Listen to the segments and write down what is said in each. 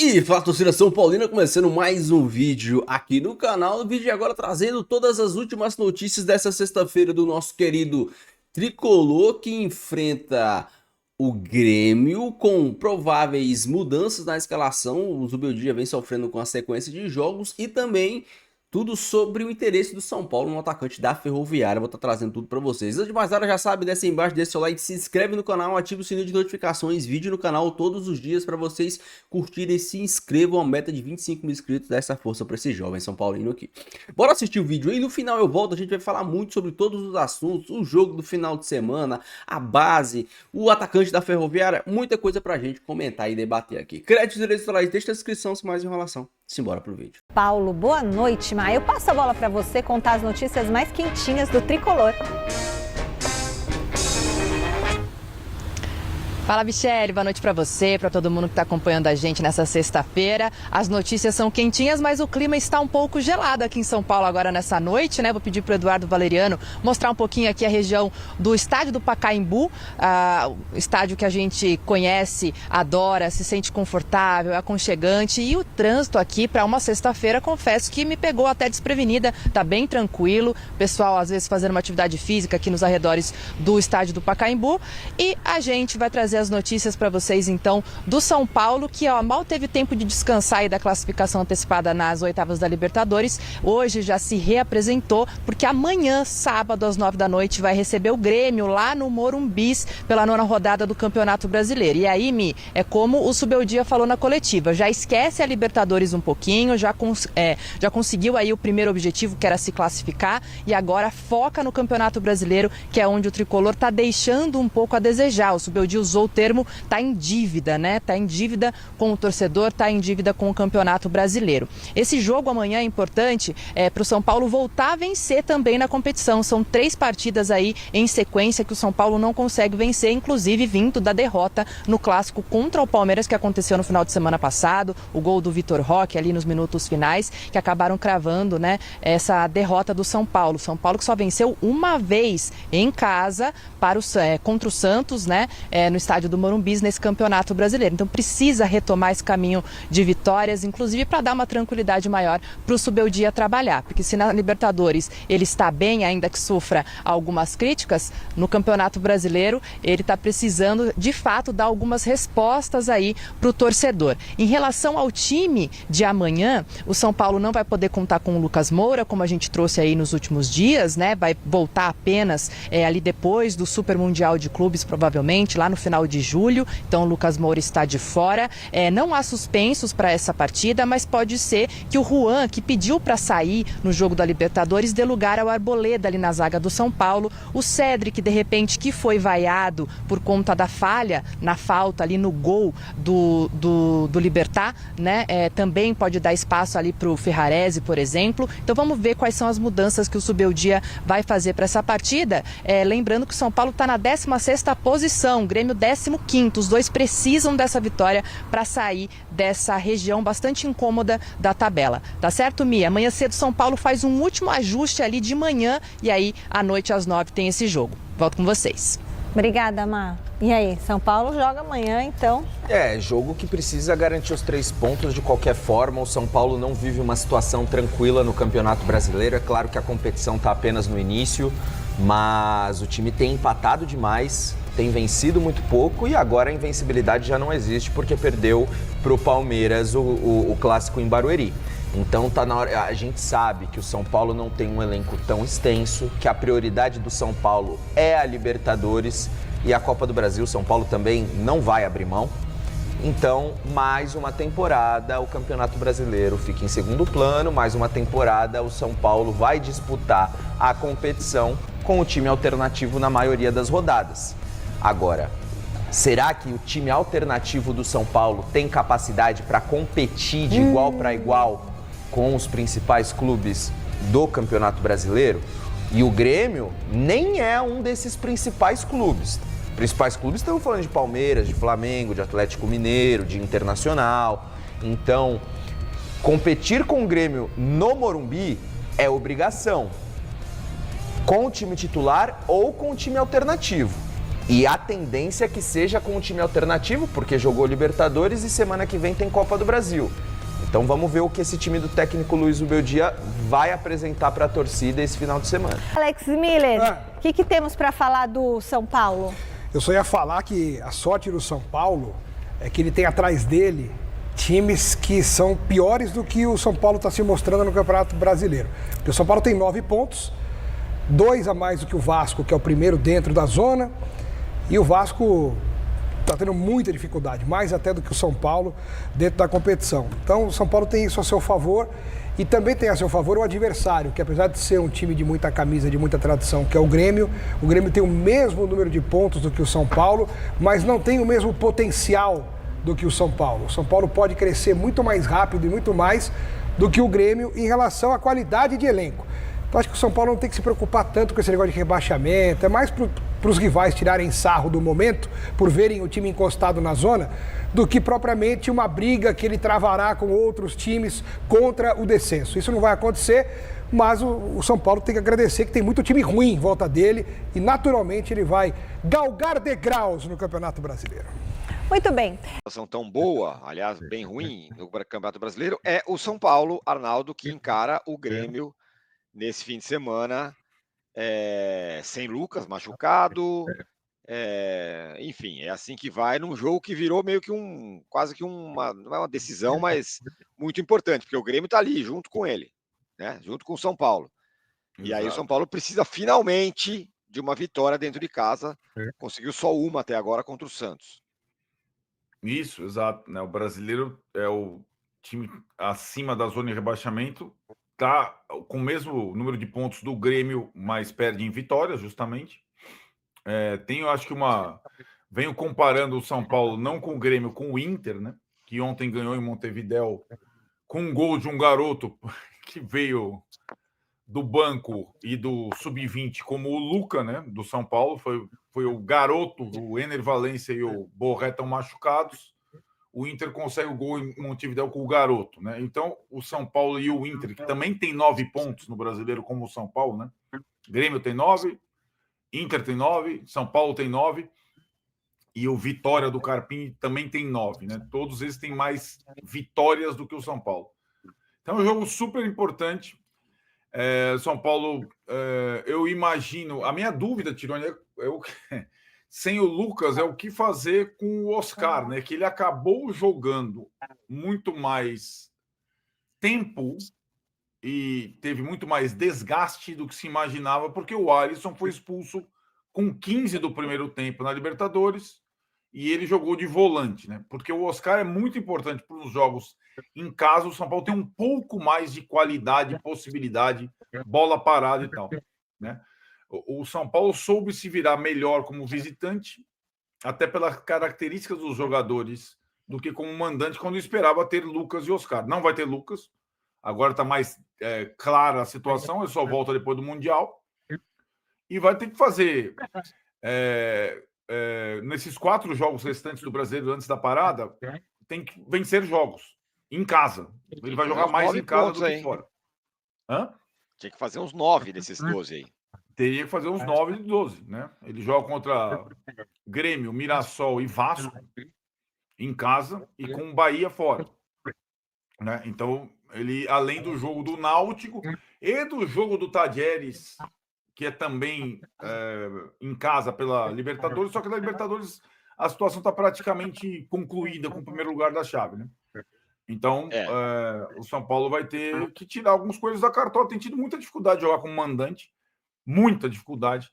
E fala, torcida São Paulina, começando mais um vídeo aqui no canal. O vídeo agora trazendo todas as últimas notícias dessa sexta-feira do nosso querido Tricolor, que enfrenta o Grêmio com prováveis mudanças na escalação. O Zubeldia vem sofrendo com a sequência de jogos e também tudo sobre o interesse do São Paulo no atacante da Ferroviária. Vou estar trazendo tudo para vocês. Antes de mais nada, já sabe, desce aí embaixo, deixa seu like, se inscreve no canal, ativa o sininho de notificações, vídeo no canal todos os dias para vocês curtirem e se inscrevam. A meta de 25 mil inscritos, dá essa força para esse jovem São Paulino aqui. Bora assistir o vídeo aí, no final eu volto, a gente vai falar muito sobre todos os assuntos, o jogo do final de semana, a base, o atacante da Ferroviária, muita coisa pra gente comentar e debater aqui. Créditos eleitorais, deixa a descrição sem mais enrolação. Simbora pro vídeo. Paulo, boa noite, Maia. Eu passo a bola para você contar as notícias mais quentinhas do Tricolor. Fala, Michele, boa noite para você, para todo mundo que está acompanhando a gente nessa sexta-feira. As notícias são quentinhas, mas o clima está um pouco gelado aqui em São Paulo agora nessa noite, né? Vou pedir para o Eduardo Valeriano mostrar um pouquinho aqui a região do estádio do Pacaembu, o estádio que a gente conhece, adora, se sente confortável, aconchegante, e o trânsito aqui para uma sexta-feira, confesso que me pegou até desprevenida, tá bem tranquilo, pessoal às vezes fazendo uma atividade física aqui nos arredores do estádio do Pacaembu, e a gente vai trazer as notícias para vocês então do São Paulo, que mal teve tempo de descansar aí da classificação antecipada nas oitavas da Libertadores. Hoje já se reapresentou, porque amanhã, sábado às 9 da noite, vai receber o Grêmio lá no Morumbis pela 9ª rodada do Campeonato Brasileiro. E aí, Mi, é como o Zubeldia falou na coletiva, já esquece a Libertadores um pouquinho, já conseguiu aí o primeiro objetivo, que era se classificar, e agora foca no Campeonato Brasileiro, que é onde o Tricolor está deixando um pouco a desejar. O Zubeldia usou o termo, tá em dívida, né? Tá em dívida com o torcedor, tá em dívida com o Campeonato Brasileiro. Esse jogo amanhã é importante para o São Paulo voltar a vencer também na competição. São 3 partidas aí em sequência que o São Paulo não consegue vencer, inclusive vindo da derrota no clássico contra o Palmeiras, que aconteceu no final de semana passado, o gol do Vitor Roque ali nos minutos finais, que acabaram cravando, né, essa derrota do São Paulo. São Paulo que só venceu uma vez em casa contra o Santos, né, no estádio do Morumbis nesse Campeonato Brasileiro. Então precisa retomar esse caminho de vitórias, inclusive para dar uma tranquilidade maior para o Zubeldia trabalhar, porque se na Libertadores ele está bem, ainda que sofra algumas críticas, no Campeonato Brasileiro ele está precisando de fato dar algumas respostas aí para o torcedor. Em relação ao time de amanhã, o São Paulo não vai poder contar com o Lucas Moura, como a gente trouxe aí nos últimos dias, né? Vai voltar apenas ali depois do Super Mundial de Clubes, provavelmente lá no final de julho, então o Lucas Moura está de fora. Não há suspensos para essa partida, mas pode ser que o Juan, que pediu para sair no jogo da Libertadores, dê lugar ao Arboleda ali na zaga do São Paulo. O Cedric, de repente, que foi vaiado por conta da falha na falta ali no gol do Libertad, né? Também pode dar espaço ali para o Ferrarese, por exemplo. Então vamos ver quais são as mudanças que o Zubeldia vai fazer para essa partida. Lembrando que o São Paulo está na 16ª posição, o Grêmio 15º. Os dois precisam dessa vitória para sair dessa região bastante incômoda da tabela. Tá certo, Mia? Amanhã cedo São Paulo faz um último ajuste ali de manhã e aí à noite às 9 tem esse jogo. Volto com vocês. Obrigada, Má. E aí, São Paulo joga amanhã, então? Jogo que precisa garantir os 3 pontos de qualquer forma. O São Paulo não vive uma situação tranquila no Campeonato Brasileiro. É claro que a competição está apenas no início, mas o time tem empatado demais, tem vencido muito pouco e agora a invencibilidade já não existe porque perdeu para o Palmeiras o clássico em Barueri. Então tá na hora, a gente sabe que o São Paulo não tem um elenco tão extenso, que a prioridade do São Paulo é a Libertadores e a Copa do Brasil. O São Paulo também não vai abrir mão. Então, mais uma temporada, o Campeonato Brasileiro fica em segundo plano, mais uma temporada, o São Paulo vai disputar a competição com o time alternativo na maioria das rodadas. Agora, será que o time alternativo do São Paulo tem capacidade para competir de igual para igual com os principais clubes do Campeonato Brasileiro? E o Grêmio nem é um desses principais clubes. Principais clubes, estamos falando de Palmeiras, de Flamengo, de Atlético Mineiro, de Internacional. Então, competir com o Grêmio no Morumbi é obrigação, com o time titular ou com o time alternativo. E a tendência é que seja com um time alternativo, porque jogou Libertadores e semana que vem tem Copa do Brasil. Então vamos ver o que esse time do técnico Luiz Ubeldia vai apresentar para a torcida esse final de semana. Alex Miller, o que temos para falar do São Paulo? Eu só ia falar que a sorte do São Paulo é que ele tem atrás dele times que são piores do que o São Paulo está se mostrando no Campeonato Brasileiro. Porque o São Paulo tem 9 pontos, 2 a mais do que o Vasco, que é o primeiro dentro da zona, e o Vasco está tendo muita dificuldade, mais até do que o São Paulo dentro da competição. Então o São Paulo tem isso a seu favor e também tem a seu favor o adversário, que apesar de ser um time de muita camisa, de muita tradição, que é o Grêmio tem o mesmo número de pontos do que o São Paulo, mas não tem o mesmo potencial do que o São Paulo. O São Paulo pode crescer muito mais rápido e muito mais do que o Grêmio em relação à qualidade de elenco. Então acho que o São Paulo não tem que se preocupar tanto com esse negócio de rebaixamento, é mais para os rivais tirarem sarro do momento, por verem o time encostado na zona, do que propriamente uma briga que ele travará com outros times contra o descenso. Isso não vai acontecer, mas o São Paulo tem que agradecer que tem muito time ruim em volta dele e naturalmente ele vai galgar degraus no Campeonato Brasileiro. Muito bem. A situação tão boa, aliás, bem ruim no Campeonato Brasileiro, é o São Paulo, Arnaldo, que encara o Grêmio nesse fim de semana, sem Lucas, machucado, enfim, é assim que vai num jogo que virou meio que quase que uma, não é uma decisão, mas muito importante, porque o Grêmio está ali junto com ele, né? Junto com o São Paulo. Exato. E aí o São Paulo precisa finalmente de uma vitória dentro de casa, conseguiu só uma até agora contra o Santos. Isso, exato, né? O brasileiro é o time acima da zona de rebaixamento, tá com o mesmo número de pontos do Grêmio, mas perde em vitórias, justamente. Eu acho que venho comparando o São Paulo não com o Grêmio, com o Inter, né? Que ontem ganhou em Montevidéu com um gol de um garoto que veio do banco e do sub-20, como o Luca, né? Do São Paulo, foi o garoto, o Ener Valencia e o Borré estão machucados. O Inter consegue o gol em Montevidéu com o garoto, né? Então, o São Paulo e o Inter, que também tem 9 pontos no Brasileiro, como o São Paulo, né? Grêmio tem 9, Inter tem 9, São Paulo tem 9 e o Vitória do Carpini também tem 9, né? Todos eles têm mais vitórias do que o São Paulo. Então, é um jogo super importante. São Paulo, eu imagino... A minha dúvida, Tironi, sem o Lucas, é o que fazer com o Oscar, né? Que ele acabou jogando muito mais tempo e teve muito mais desgaste do que se imaginava, porque o Alisson foi expulso com 15 do primeiro tempo na Libertadores e ele jogou de volante, né? Porque o Oscar é muito importante para os jogos em casa. O São Paulo tem um pouco mais de qualidade, possibilidade, bola parada e tal, né? O São Paulo soube se virar melhor como visitante, até pelas características dos jogadores, do que como mandante, quando esperava ter Lucas e Oscar. Não vai ter Lucas, agora está mais clara a situação, ele só volta depois do Mundial, e vai ter que fazer, nesses 4 jogos restantes do Brasileiro antes da parada, tem que vencer jogos, em casa. Ele vai jogar mais em casa do que fora. Hã? Tinha que fazer uns 9 desses 12 aí. Teria que fazer uns 9 de 12, né? Ele joga contra Grêmio, Mirassol e Vasco em casa e com o Bahia fora, né? Então, ele, além do jogo do Náutico e do jogo do Tadieres, que é também em casa pela Libertadores, só que na Libertadores a situação está praticamente concluída com o primeiro lugar da chave, né? Então, o São Paulo vai ter que tirar algumas coisas da cartola. Tem tido muita dificuldade de jogar como mandante, muita dificuldade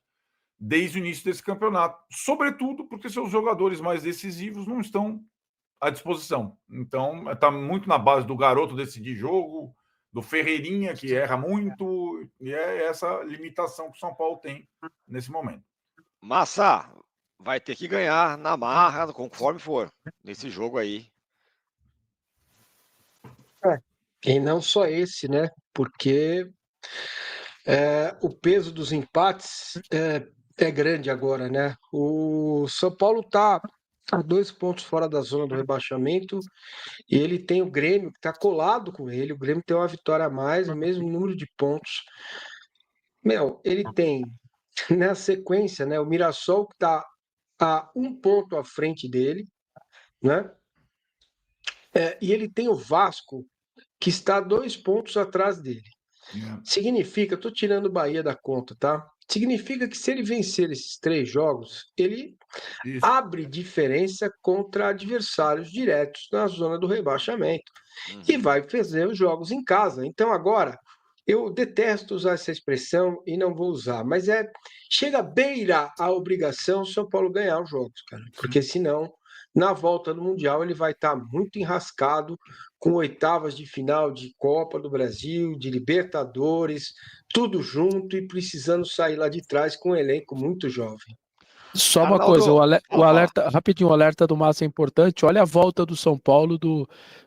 desde o início desse campeonato, sobretudo porque seus jogadores mais decisivos não estão à disposição. Então, está muito na base do garoto decidir jogo, do Ferreirinha, que erra muito, e é essa limitação que o São Paulo tem nesse momento. Massa, vai ter que ganhar na marra, conforme for, nesse jogo aí. E não só esse, né? Porque o peso dos empates é grande agora, né? O São Paulo está a 2 pontos fora da zona do rebaixamento e ele tem o Grêmio que está colado com ele. O Grêmio tem uma vitória a mais, o mesmo número de pontos. Ele tem na sequência, né? O Mirassol que está a 1 ponto à frente dele, né? E ele tem o Vasco, que está 2 pontos atrás dele. Significa, estou tirando o Bahia da conta, tá? Significa que se ele vencer esses 3 jogos, ele abre diferença contra adversários diretos na zona do rebaixamento e vai fazer os jogos em casa. Então agora, eu detesto usar essa expressão e não vou usar, mas chega a beira a obrigação o São Paulo ganhar os jogos, cara, porque senão na volta do Mundial ele vai estar muito enrascado com oitavas de final de Copa do Brasil, de Libertadores, tudo junto e precisando sair lá de trás com um elenco muito jovem. Só uma Arnaldo, coisa, o fala. alerta, rapidinho, o alerta do Massa é importante. Olha a volta do São Paulo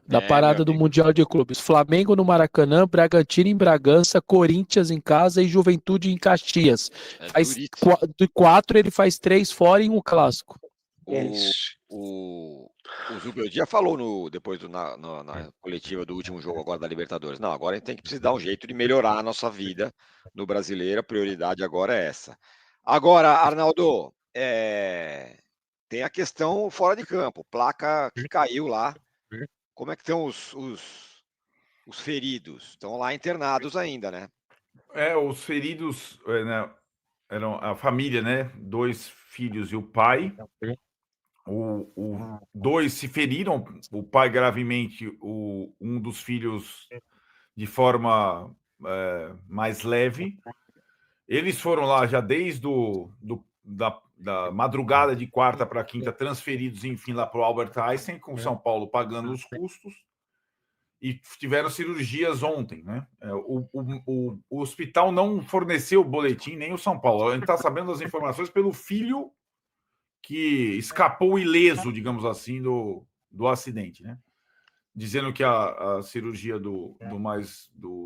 da parada meu do amigo. Mundial de Clubes. Flamengo no Maracanã, Bragantino em Bragança, Corinthians em casa e Juventude em Caxias. Faz duríssimo. de 4, ele faz 3 fora em um clássico. O Zubeldia falou depois na coletiva do último jogo agora da Libertadores. Não, agora a gente tem que precisar dar um jeito de melhorar a nossa vida no Brasileiro. A prioridade agora é essa. Agora, Arnaldo, tem a questão fora de campo. Placa que caiu lá. Como é que estão os feridos? Estão lá internados ainda, né? Os feridos né, eram a família, né? 2 filhos e o pai. Dois se feriram, o pai gravemente, um dos filhos de forma mais leve. Eles foram lá já desde da madrugada de quarta para quinta, transferidos, enfim, lá para o Albert Einstein, com São Paulo pagando os custos, e tiveram cirurgias ontem, né? O hospital não forneceu o boletim, nem o São Paulo. A gente está sabendo das informações pelo filho que escapou ileso, digamos assim, do acidente, né? Dizendo que a cirurgia do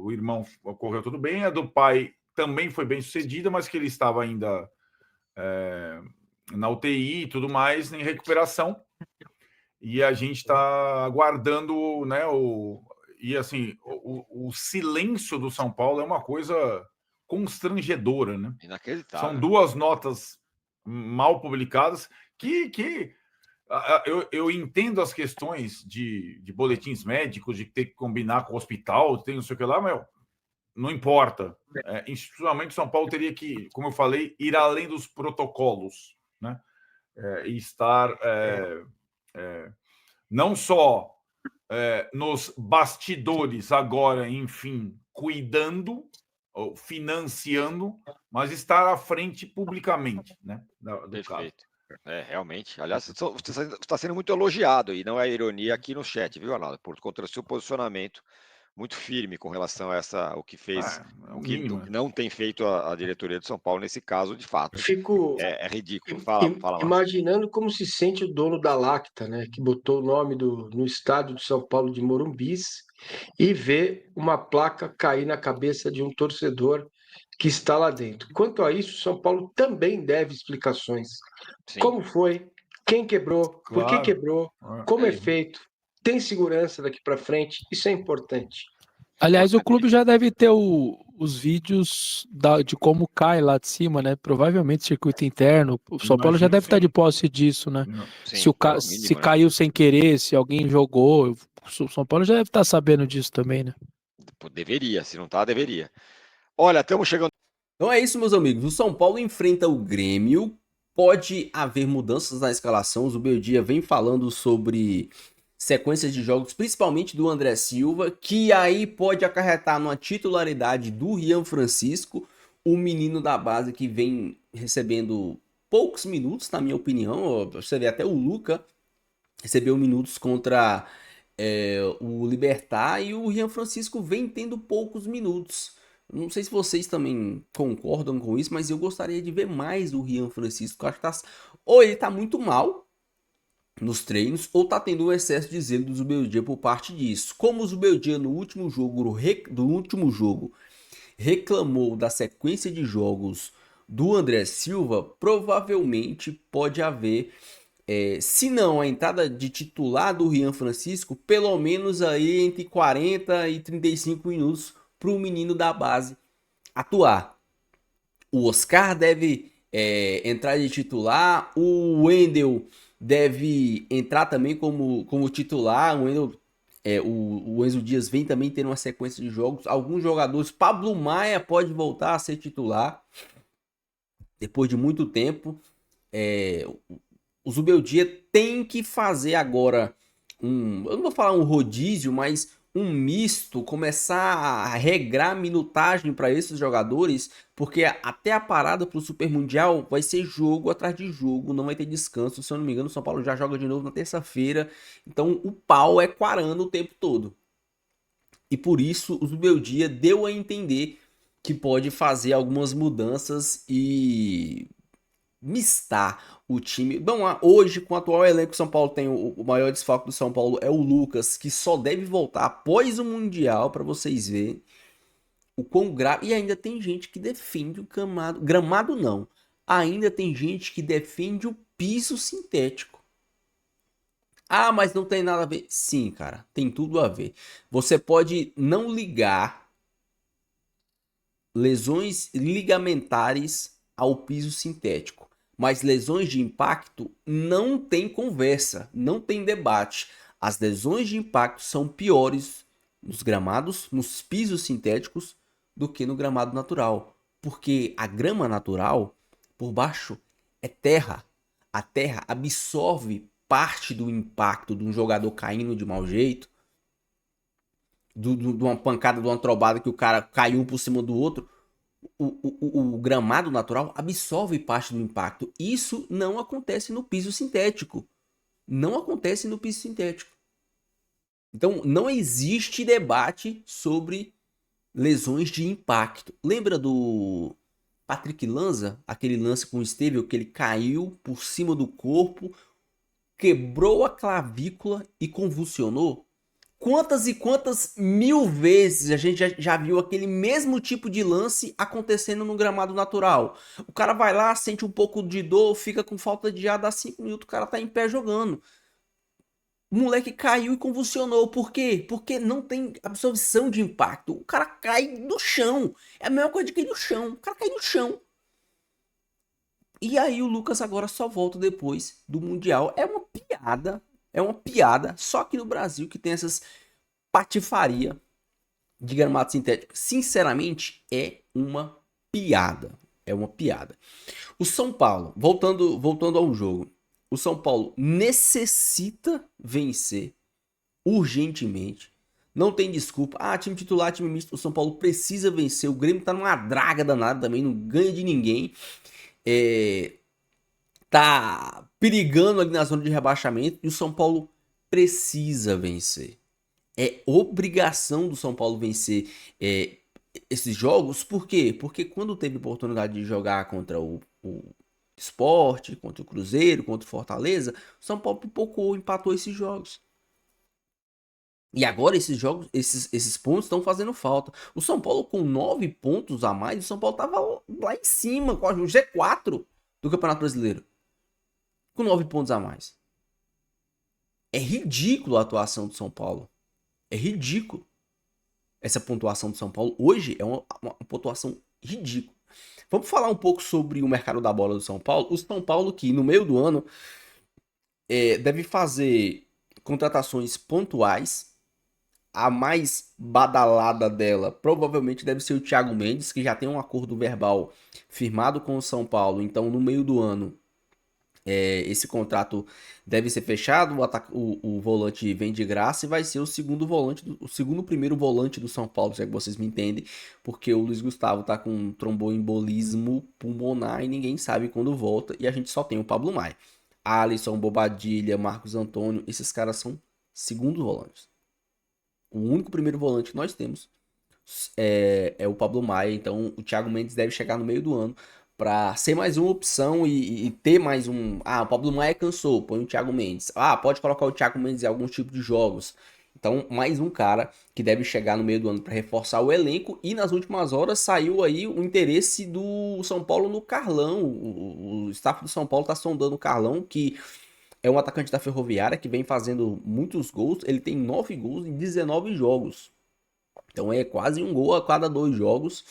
irmão ocorreu tudo bem, a do pai também foi bem sucedida, mas que ele estava ainda na UTI e tudo mais, em recuperação. E a gente está aguardando, né? E assim, o silêncio do São Paulo é uma coisa constrangedora, né? Inacreditável. São 2 notas mal publicadas que eu entendo as questões de boletins médicos, de ter que combinar com o hospital, tem não sei o que lá, mas não importa. Institucionalmente, São Paulo teria que, como eu falei, ir além dos protocolos, né? E estar não só nos bastidores agora, enfim, cuidando, financiando, mas estar à frente publicamente, né? Do Perfeito. Realmente. Aliás, você está sendo muito elogiado, e não é ironia aqui no chat, viu, Arnaldo? Por conta do seu posicionamento muito firme com relação a o que fez, o que não tem feito a diretoria de São Paulo nesse caso, de fato. Fico ridículo. Fala imaginando como se sente o dono da Lacta, né? Que botou o nome no estádio de São Paulo de Morumbis e vê uma placa cair na cabeça de um torcedor que está lá dentro. Quanto a isso, São Paulo também deve explicações. Sim. Como foi? Quem quebrou? Por que quebrou? Como é feito? Tem segurança daqui para frente? Isso é importante. Aliás, o clube já deve ter os vídeos de como cai lá de cima, né? Provavelmente circuito interno. O São Paulo já deve estar de posse disso, né? Sim, se caiu sem querer, se alguém jogou. O São Paulo já deve estar sabendo disso também, né? Deveria, se não está, deveria. Olha, estamos chegando. Então é isso, meus amigos. O São Paulo enfrenta o Grêmio. Pode haver mudanças na escalação. O Zubeldia vem falando sobre sequências de jogos, principalmente do André Silva, que aí pode acarretar numa titularidade do Rian Francisco, o menino da base que vem recebendo poucos minutos, na minha opinião. Você vê até o Luca recebeu minutos contra o Libertad, e o Rian Francisco vem tendo poucos minutos. Não sei se vocês também concordam com isso, mas eu gostaria de ver mais do Rian Francisco. Eu acho que ou ele tá muito mal nos treinos, ou tá tendo um excesso de zelo do Zubeldia por parte disso. Como o Zubeldia no último jogo reclamou da sequência de jogos do André Silva, provavelmente pode haver, se não a entrada de titular do Rian Francisco, pelo menos aí entre 40 e 35 minutos para o menino da base atuar. O Oscar deve entrar de titular. O Wendel deve entrar também como titular. O Wendel, o Enzo Dias vem também tendo uma sequência de jogos. Alguns jogadores, Pablo Maia pode voltar a ser titular depois de muito tempo. O Zubeldia tem que fazer agora eu não vou falar um rodízio, mas um misto, começar a regrar minutagem para esses jogadores, porque até a parada para o Super Mundial vai ser jogo atrás de jogo, não vai ter descanso. Se eu não me engano, o São Paulo já joga de novo na terça-feira, então o pau é quarando o tempo todo. E por isso o Zubeldia deu a entender que pode fazer algumas mudanças e mistar o time. Bom, hoje, com o atual elenco, o São Paulo tem o maior desfalque do São Paulo é o Lucas, que só deve voltar após o Mundial, para vocês verem o quão grave. E ainda tem gente que defende o gramado. Gramado não. Ainda tem gente que defende o piso sintético. Ah, mas não tem nada a ver. Sim, cara, tem tudo a ver. Você pode não ligar lesões ligamentares ao piso sintético, mas lesões de impacto não tem conversa, não tem debate. As lesões de impacto são piores nos gramados, nos pisos sintéticos, do que no gramado natural. Porque a grama natural, por baixo, é terra. A terra absorve parte do impacto de um jogador caindo de mau jeito, de uma pancada, de uma trombada que o cara caiu um por cima do outro. O gramado natural absorve parte do impacto. Isso não acontece no piso sintético. Não acontece no piso sintético. Então, não existe debate sobre lesões de impacto. Lembra do Patrick Lanza? Aquele lance com o Estevão, que ele caiu por cima do corpo, quebrou a clavícula e convulsionou? Quantas e quantas mil vezes a gente já viu aquele mesmo tipo de lance acontecendo no gramado natural? O cara vai lá, sente um pouco de dor, fica com falta de ar, dá 5 minutos, o cara tá em pé jogando. O moleque caiu e convulsionou. Por quê? Porque não tem absorção de impacto. O cara cai no chão. É a mesma coisa de cair no chão. O cara cai no chão. E aí o Lucas agora só volta depois do Mundial. É uma piada. É uma piada. Só que no Brasil que tem essas patifaria de gramado sintético. Sinceramente, é uma piada. É uma piada. O São Paulo, voltando ao jogo. O São Paulo necessita vencer urgentemente. Não tem desculpa. Ah, time titular, time misto. O São Paulo precisa vencer. O Grêmio tá numa draga danada também. Não ganha de ninguém. Tá perigando ali na zona de rebaixamento. E o São Paulo precisa vencer. É obrigação do São Paulo vencer esses jogos. Por quê? Porque quando teve oportunidade de jogar contra o Sport, contra o Cruzeiro, contra o Fortaleza, o São Paulo pipocou, empatou esses jogos. E agora esses jogos, esses pontos estão fazendo falta. O São Paulo com 9 pontos a mais, o São Paulo tava lá em cima, quase no G4 do Campeonato Brasileiro. Com 9 pontos a mais. É ridículo a atuação do São Paulo. É ridículo. Essa pontuação do São Paulo hoje é uma pontuação ridícula. Vamos falar um pouco sobre o mercado da bola do São Paulo. O São Paulo que no meio do ano deve fazer contratações pontuais. A mais badalada dela provavelmente deve ser o Thiago Mendes, que já tem um acordo verbal firmado com o São Paulo. Então no meio do ano esse contrato deve ser fechado, o volante vem de graça e vai ser o segundo primeiro volante do São Paulo, se é que vocês me entendem, porque o Luiz Gustavo tá com tromboembolismo pulmonar e ninguém sabe quando volta, e a gente só tem o Pablo Maia. Alisson, Bobadilha, Marcos Antônio, esses caras são segundos volantes. O único primeiro volante que nós temos é o Pablo Maia, então o Thiago Mendes deve chegar no meio do ano para ser mais uma opção e ter mais um... Ah, o Pablo Maia cansou, põe o Thiago Mendes. Ah, pode colocar o Thiago Mendes em alguns tipos de jogos. Então, mais um cara que deve chegar no meio do ano para reforçar o elenco. E nas últimas horas saiu aí o interesse do São Paulo no Carlão. O staff do São Paulo está sondando o Carlão, que é um atacante da Ferroviária que vem fazendo muitos gols. Ele tem 9 gols em 19 jogos. Então é quase um gol a cada 2 jogos.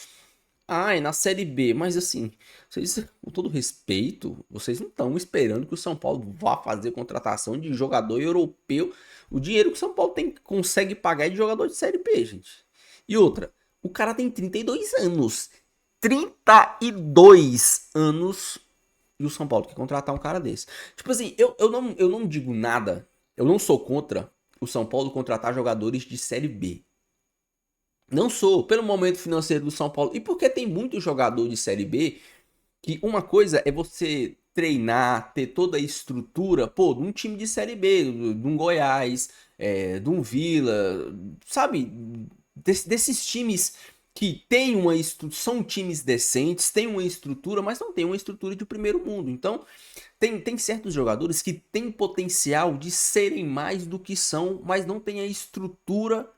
Ah, é na Série B, mas assim, vocês, com todo respeito, vocês não estão esperando que o São Paulo vá fazer contratação de jogador europeu. O dinheiro que o São Paulo consegue pagar é de jogador de Série B, gente. E outra, o cara tem 32 anos. 32 anos e o São Paulo quer contratar um cara desse. Tipo assim, eu não digo nada, eu não sou contra o São Paulo contratar jogadores de Série B. Não sou, pelo momento financeiro do São Paulo. E porque tem muito jogador de Série B que uma coisa é você treinar, ter toda a estrutura, pô, de um time de Série B, de um Goiás, de um Vila, sabe? Desses times que tem são times decentes, tem uma estrutura, mas não tem uma estrutura de primeiro mundo. Então, tem certos jogadores que têm potencial de serem mais do que são, mas não tem a estrutura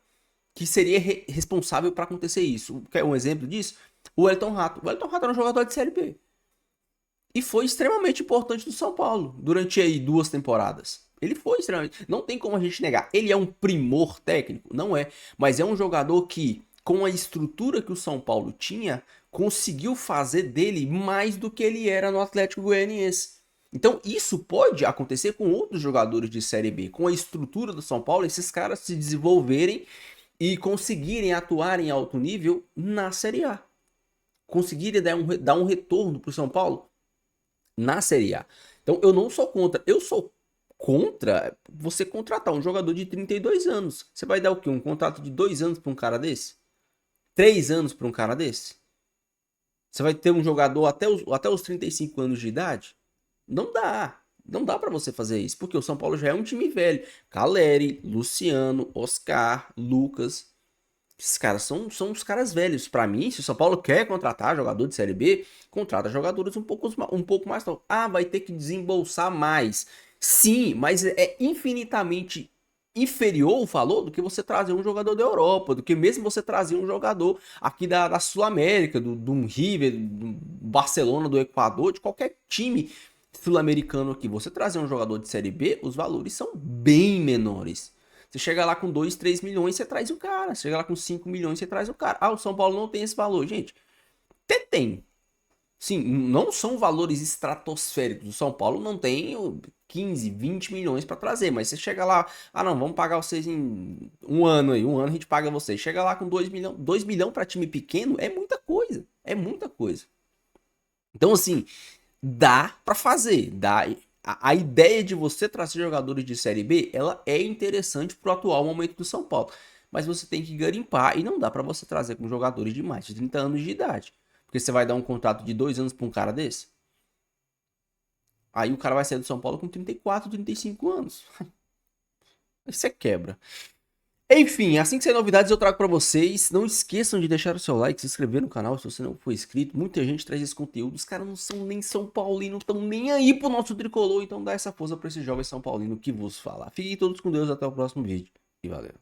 que seria responsável para acontecer isso. Quer um exemplo disso? O Wellington Rato. O Wellington Rato era um jogador de Série B. E foi extremamente importante no São Paulo durante aí 2 temporadas. Ele foi extremamente... Não tem como a gente negar. Ele é um primor técnico? Não é. Mas é um jogador que, com a estrutura que o São Paulo tinha, conseguiu fazer dele mais do que ele era no Atlético Goianiense. Então isso pode acontecer com outros jogadores de Série B. Com a estrutura do São Paulo, esses caras se desenvolverem e conseguirem atuar em alto nível na Série A. Conseguirem dar um retorno para o São Paulo na Série A. Então eu não sou contra. Eu sou contra você contratar um jogador de 32 anos. Você vai dar o quê? Um contrato de 2 anos para um cara desse? 3 anos para um cara desse? Você vai ter um jogador até os 35 anos de idade? Não dá. Não dá pra você fazer isso, porque o São Paulo já é um time velho. Caleri, Luciano, Oscar, Lucas. Esses caras são os caras velhos. Pra mim, se o São Paulo quer contratar jogador de Série B, contrata jogadores um pouco mais novos. Ah, vai ter que desembolsar mais. Sim, mas é infinitamente inferior o valor do que você trazer um jogador da Europa, do que mesmo você trazer um jogador aqui da Sul-América, do River, do Barcelona, do Equador, de qualquer time sul-americano aqui. Você trazer um jogador de Série B, os valores são bem menores. Você chega lá com 2, 3 milhões, você traz o cara. Você chega lá com 5 milhões, você traz o cara. Ah, o São Paulo não tem esse valor. Gente, até tem. Sim, não são valores estratosféricos. O São Paulo não tem 15, 20 milhões para trazer. Mas você chega lá, ah não, vamos pagar vocês em um ano aí. Um ano a gente paga vocês. Chega lá com 2 milhões. 2 milhões para time pequeno é muita coisa. É muita coisa. Então assim, dá para fazer. A ideia de você trazer jogadores de Série B, ela é interessante pro atual momento do São Paulo. Mas você tem que garimpar e não dá para você trazer com jogadores de mais de 30 anos de idade. Porque você vai dar um contrato de 2 anos para um cara desse? Aí o cara vai sair do São Paulo com 34, 35 anos. Aí você quebra. Enfim, assim que sair novidades eu trago para vocês. Não esqueçam de deixar o seu like, se inscrever no canal se você não for inscrito. Muita gente traz esse conteúdo. Os caras não são nem São Paulino, não estão nem aí pro nosso tricolor. Então dá essa força para esse jovem São Paulino que vos fala. Fiquem todos com Deus, até o próximo vídeo. E valeu.